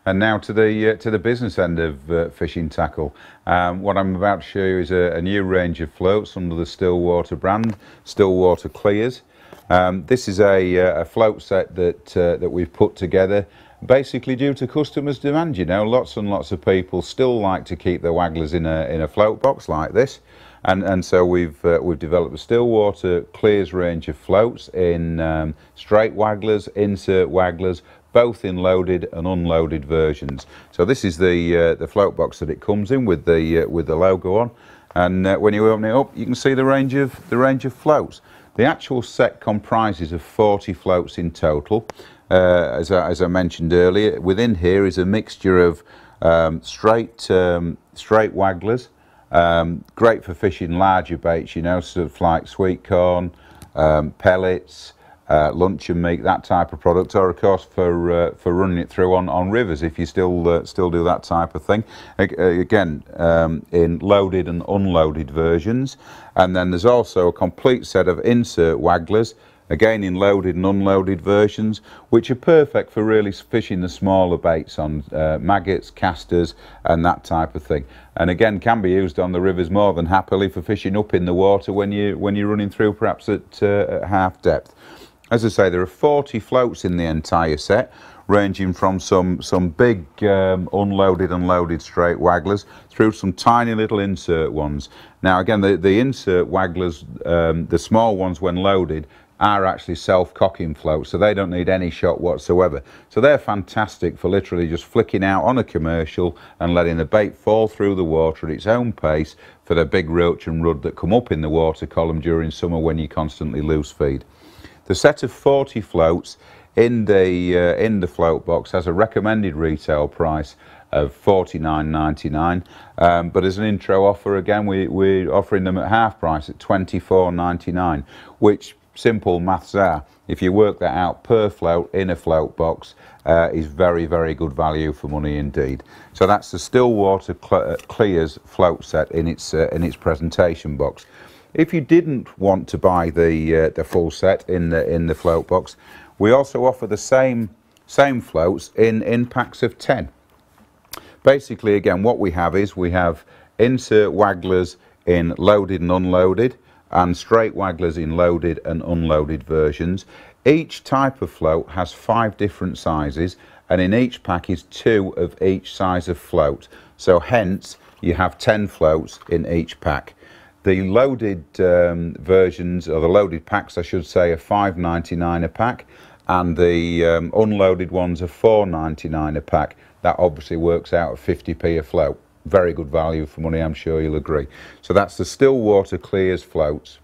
And now to the business end of fishing tackle. What I'm about to show you is a new range of floats under the Stillwater brand, Stillwater Clearz. This is a float set that we've put together basically due to customers' demand. You know, lots and lots of people still like to keep their wagglers in a float box like this, and so we've developed a Stillwater Clearz range of floats in straight wagglers, insert wagglers, both in loaded and unloaded versions. So this is the float box that it comes in with the logo on, and when you open it up, you can see the range of floats. The actual set comprises of 40 floats in total. As I mentioned earlier, within here is a mixture of straight wagglers, great for fishing larger baits, you know, sort of like sweet corn, pellets, luncheon meat, that type of product, or of course for running it through on rivers if you still do that type of thing. Again, in loaded and unloaded versions. And then there's also a complete set of insert wagglers, again in loaded and unloaded versions, which are perfect for really fishing the smaller baits on maggots, casters and that type of thing, and again can be used on the rivers more than happily for fishing up in the water when you're running through perhaps at half depth. As I say, there are 40 floats in the entire set, ranging from some big unloaded and loaded straight wagglers through some tiny little insert ones. Now again, the insert wagglers, the small ones when loaded, are actually self-cocking floats, so they don't need any shot whatsoever. So they're fantastic for literally just flicking out on a commercial and letting the bait fall through the water at its own pace for the big roach and rudd that come up in the water column during summer when you constantly loose feed. The set of 40 floats in the float box has a recommended retail price of $49.99, but as an intro offer, again, we're offering them at half price at $24.99, which, simple maths are, if you work that out per float in a float box, is very, very good value for money indeed. So that's the Stillwater Clearz float set in its presentation box. If you didn't want to buy the full set in the float box, we also offer the same floats in packs of 10. Basically, again, what we have is we have insert wagglers in loaded and unloaded, and straight wagglers in loaded and unloaded versions. Each type of float has 5 different sizes, and in each pack is 2 of each size of float. So hence, you have 10 floats in each pack. The loaded versions, or the loaded packs I should say, are $5.99 a pack, and the unloaded ones are $4.99 a pack. That obviously works out at 50p a float. Very good value for money, I'm sure you'll agree. So that's the Stillwater Clearz floats.